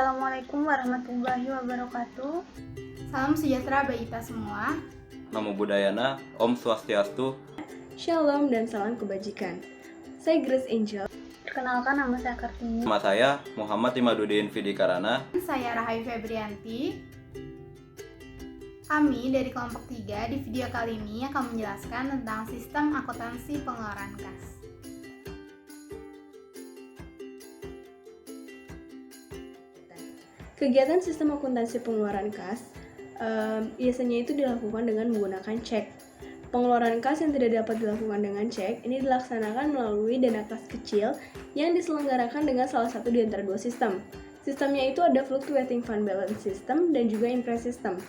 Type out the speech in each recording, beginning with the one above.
Assalamualaikum warahmatullahi wabarakatuh. Salam sejahtera bagi kita semua. Namo Buddhayana, Om Swastiastu. Shalom dan salam kebajikan. Saya Grace Angel. Perkenalkan, nama saya Kartini. Nama saya Muhammad Imaduddin Fidikarana. Saya Rahai Febrianti. Kami dari kelompok 3 di video kali ini akan menjelaskan tentang sistem akuntansi pengeluaran kas. Kegiatan sistem akuntansi pengeluaran kas biasanya itu dilakukan dengan menggunakan cek. Pengeluaran kas yang tidak dapat dilakukan dengan cek ini dilaksanakan melalui dana kas kecil yang diselenggarakan dengan salah satu di antara dua sistem. Sistemnya itu ada Fluctuating Fund Balance System dan juga Impress System.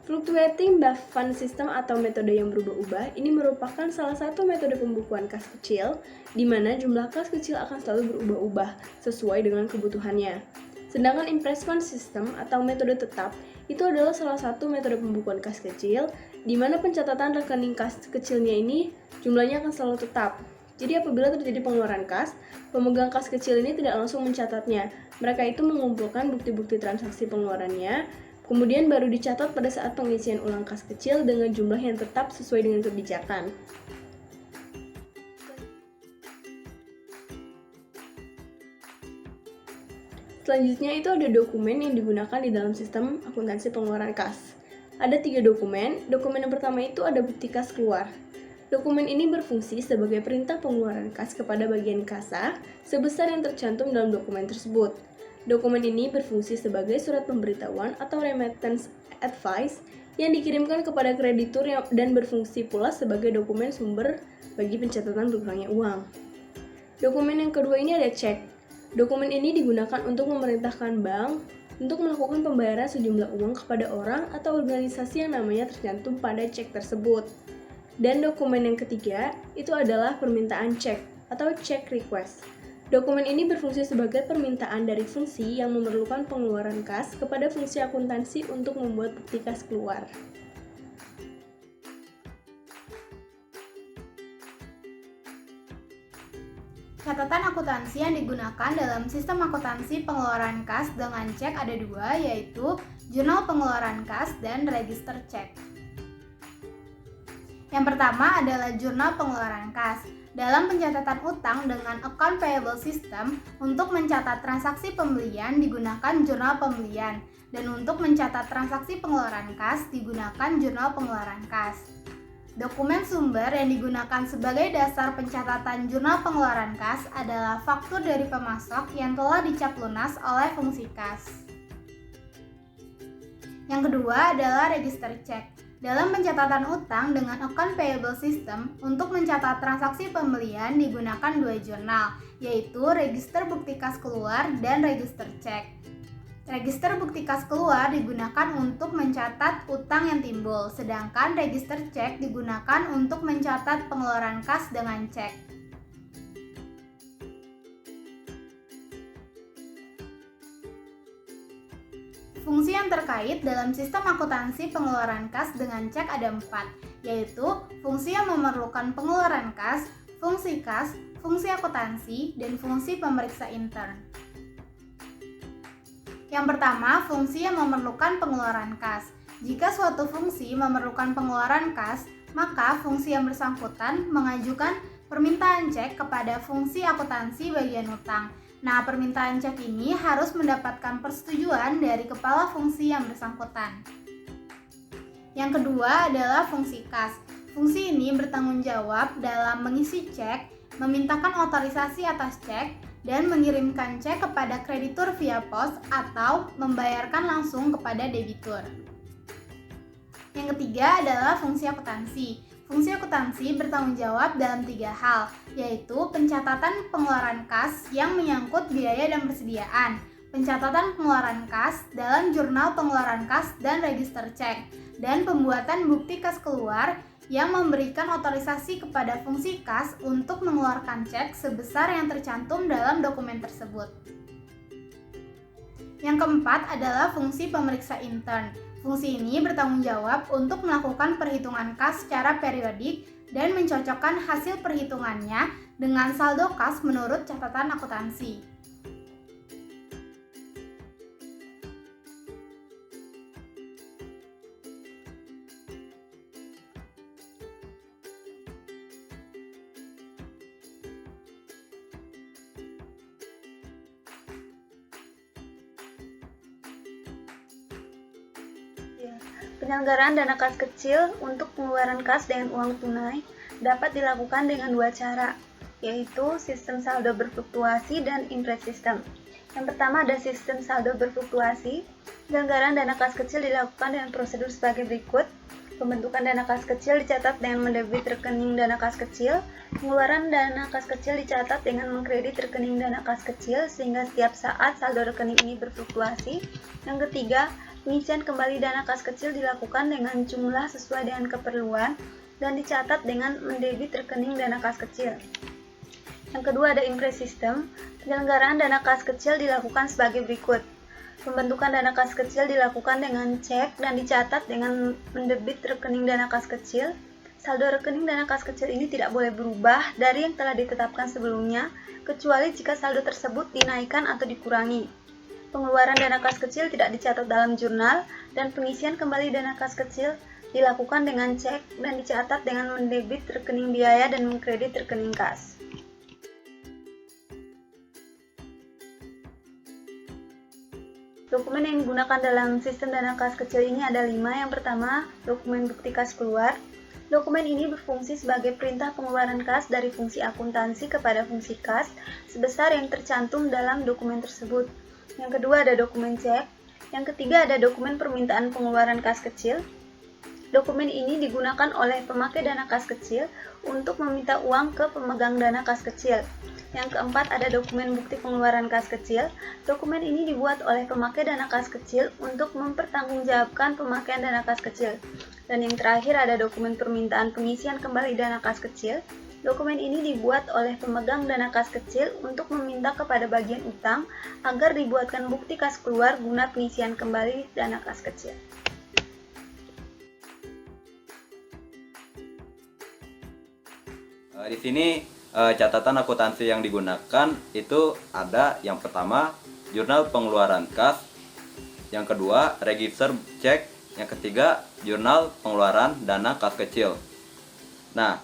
Fluctuating Fund System atau metode yang berubah-ubah ini merupakan salah satu metode pembukuan kas kecil di mana jumlah kas kecil akan selalu berubah-ubah sesuai dengan kebutuhannya. Sedangkan Impress Fund System atau metode tetap itu adalah salah satu metode pembukuan kas kecil di mana pencatatan rekening kas kecilnya ini jumlahnya akan selalu tetap. Jadi apabila terjadi pengeluaran kas, pemegang kas kecil ini tidak langsung mencatatnya. Mereka itu mengumpulkan bukti-bukti transaksi pengeluarannya, kemudian baru dicatat pada saat pengisian ulang kas kecil dengan jumlah yang tetap sesuai dengan kebijakan. Selanjutnya itu ada dokumen yang digunakan di dalam sistem akuntansi pengeluaran kas. Ada 3 dokumen. Dokumen yang pertama itu ada bukti kas keluar. Dokumen ini berfungsi sebagai perintah pengeluaran kas kepada bagian kasa sebesar yang tercantum dalam dokumen tersebut. Dokumen ini berfungsi sebagai surat pemberitahuan atau remittance advice yang dikirimkan kepada kreditur dan berfungsi pula sebagai dokumen sumber bagi pencatatan berkurangnya uang. Dokumen yang kedua ini ada cek. Dokumen ini digunakan untuk memerintahkan bank untuk melakukan pembayaran sejumlah uang kepada orang atau organisasi yang namanya tercantum pada cek tersebut. Dan dokumen yang ketiga itu adalah permintaan cek atau check request. Dokumen ini berfungsi sebagai permintaan dari fungsi yang memerlukan pengeluaran kas kepada fungsi akuntansi untuk membuat bukti kas keluar. Catatan akuntansi yang digunakan dalam sistem akuntansi pengeluaran kas dengan cek ada 2, yaitu jurnal pengeluaran kas dan register cek. Yang pertama adalah jurnal pengeluaran kas. Dalam pencatatan utang dengan account payable system, untuk mencatat transaksi pembelian digunakan jurnal pembelian, dan untuk mencatat transaksi pengeluaran kas digunakan jurnal pengeluaran kas. Dokumen sumber yang digunakan sebagai dasar pencatatan jurnal pengeluaran kas adalah faktur dari pemasok yang telah dicap lunas oleh fungsi kas. Yang kedua adalah register cek. Dalam pencatatan utang dengan account payable system, untuk mencatat transaksi pembelian digunakan 2 jurnal, yaitu register bukti kas keluar dan register cek. Register bukti kas keluar digunakan untuk mencatat utang yang timbul, sedangkan register cek digunakan untuk mencatat pengeluaran kas dengan cek. Fungsi yang terkait dalam sistem akuntansi pengeluaran kas dengan cek ada 4, yaitu fungsi yang memerlukan pengeluaran kas, fungsi akuntansi, dan fungsi pemeriksa intern. Yang pertama, fungsi yang memerlukan pengeluaran kas. Jika suatu fungsi memerlukan pengeluaran kas, maka fungsi yang bersangkutan mengajukan permintaan cek kepada fungsi akuntansi bagian utang. Nah, permintaan cek ini harus mendapatkan persetujuan dari kepala fungsi yang bersangkutan. Yang kedua adalah fungsi kas. Fungsi ini bertanggung jawab dalam mengisi cek, memintakan otorisasi atas cek, dan mengirimkan cek kepada kreditur via pos atau membayarkan langsung kepada debitur. Yang ketiga adalah fungsi akuntansi. Fungsi akuntansi bertanggung jawab dalam 3 hal, yaitu pencatatan pengeluaran kas yang menyangkut biaya dan persediaan, pencatatan pengeluaran kas dalam jurnal pengeluaran kas dan register cek, dan pembuatan bukti kas keluar yang memberikan otorisasi kepada fungsi kas untuk mengeluarkan cek sebesar yang tercantum dalam dokumen tersebut. Yang keempat adalah fungsi pemeriksa intern. Fungsi ini bertanggung jawab untuk melakukan perhitungan kas secara periodik dan mencocokkan hasil perhitungannya dengan saldo kas menurut catatan akuntansi. Penyelenggaraan dana kas kecil untuk pengeluaran kas dengan uang tunai dapat dilakukan dengan dua cara, yaitu sistem saldo berfluktuasi dan impress system. Yang pertama ada sistem saldo berfluktuasi. Penyelenggaraan dana kas kecil dilakukan dengan prosedur sebagai berikut. Pembentukan dana kas kecil dicatat dengan mendebit rekening dana kas kecil. Pengeluaran dana kas kecil dicatat dengan mengkredit rekening dana kas kecil sehingga setiap saat saldo rekening ini berfluktuasi. Yang ketiga, pengisian kembali dana kas kecil dilakukan dengan jumlah sesuai dengan keperluan dan dicatat dengan mendebit rekening dana kas kecil. Yang kedua ada impress system. Penyelenggaraan dana kas kecil dilakukan sebagai berikut. Pembentukan dana kas kecil dilakukan dengan cek dan dicatat dengan mendebit rekening dana kas kecil. Saldo rekening dana kas kecil ini tidak boleh berubah dari yang telah ditetapkan sebelumnya, kecuali jika saldo tersebut dinaikkan atau dikurangi. Pengeluaran dana kas kecil tidak dicatat dalam jurnal, dan pengisian kembali dana kas kecil dilakukan dengan cek dan dicatat dengan mendebit rekening biaya dan mengkredit rekening kas. Dokumen yang digunakan dalam sistem dana kas kecil ini ada 5. Yang pertama, dokumen bukti kas keluar. Dokumen ini berfungsi sebagai perintah pengeluaran kas dari fungsi akuntansi kepada fungsi kas sebesar yang tercantum dalam dokumen tersebut. Yang kedua ada dokumen cek. Yang ketiga ada dokumen permintaan pengeluaran kas kecil. Dokumen ini digunakan oleh pemakai dana kas kecil untuk meminta uang ke pemegang dana kas kecil. Yang keempat ada dokumen bukti pengeluaran kas kecil. Dokumen ini dibuat oleh pemakai dana kas kecil untuk mempertanggungjawabkan pemakaian dana kas kecil. Dan yang terakhir ada dokumen permintaan pengisian kembali dana kas kecil. Dokumen ini dibuat oleh pemegang dana kas kecil untuk meminta kepada bagian utang agar dibuatkan bukti kas keluar guna pengisian kembali dana kas kecil. Di sini catatan akuntansi yang digunakan itu ada yang pertama jurnal pengeluaran kas, yang kedua register cek, yang ketiga jurnal pengeluaran dana kas kecil. Nah,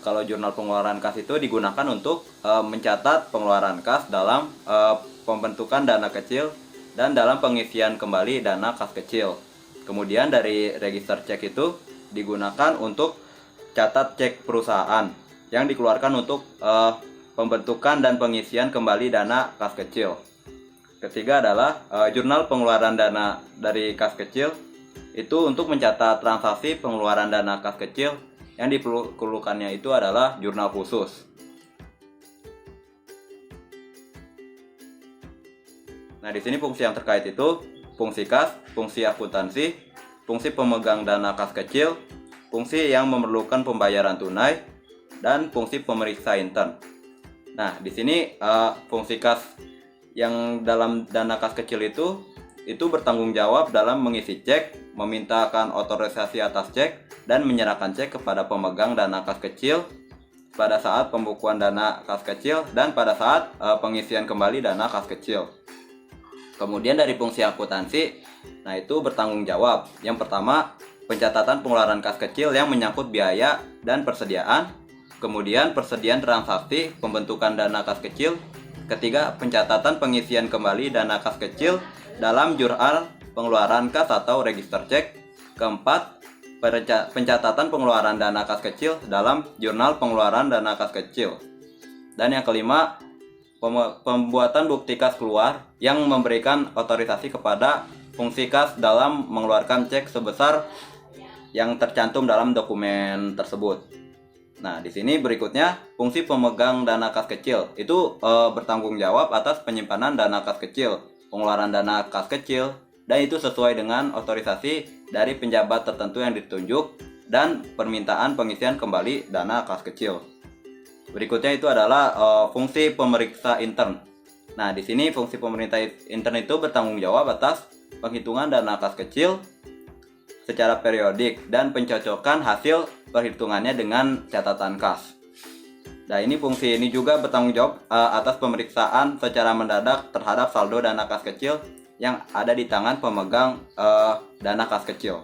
kalau jurnal pengeluaran kas itu digunakan untuk mencatat pengeluaran kas dalam pembentukan dana kecil dan dalam pengisian kembali dana kas kecil. Kemudian dari register cek itu digunakan untuk catat cek perusahaan yang dikeluarkan untuk pembentukan dan pengisian kembali dana kas kecil. Ketiga adalah jurnal pengeluaran dana dari kas kecil, itu untuk mencatat transaksi pengeluaran dana kas kecil, yang diperlukannya itu adalah jurnal khusus. Nah, di sini fungsi yang terkait itu fungsi kas, fungsi akuntansi, fungsi pemegang dana kas kecil, fungsi yang memerlukan pembayaran tunai, dan fungsi pemeriksa intern. Nah, di sini fungsi kas yang dalam dana kas kecil itu bertanggung jawab dalam mengisi cek, memintakan otorisasi atas cek, dan menyerahkan cek kepada pemegang dana kas kecil pada saat pembukuan dana kas kecil dan pada saat pengisian kembali dana kas kecil. Kemudian dari fungsi akuntansi, nah itu bertanggung jawab. Yang pertama, pencatatan pengeluaran kas kecil yang menyangkut biaya dan persediaan. Kemudian persediaan transaksi pembentukan dana kas kecil. Ketiga, pencatatan pengisian kembali dana kas kecil dalam jurnal pengeluaran kas atau register cek. Keempat, pencatatan pengeluaran dana kas kecil dalam jurnal pengeluaran dana kas kecil. Dan yang kelima, pembuatan bukti kas keluar yang memberikan otorisasi kepada fungsi kas dalam mengeluarkan cek sebesar yang tercantum dalam dokumen tersebut. Nah, di sini berikutnya fungsi pemegang dana kas kecil itu bertanggung jawab atas penyimpanan dana kas kecil, pengeluaran dana kas kecil, dan itu sesuai dengan otorisasi dari penjabat tertentu yang ditunjuk dan permintaan pengisian kembali dana kas kecil. Berikutnya itu adalah fungsi pemeriksa intern. Nah, di sini fungsi pemeriksa intern itu bertanggung jawab atas penghitungan dana kas kecil secara periodik dan pencocokan hasil perhitungannya dengan catatan kas. Nah, ini fungsi ini juga bertanggung jawab atas pemeriksaan secara mendadak terhadap saldo dana kas kecil yang ada di tangan pemegang dana kas kecil.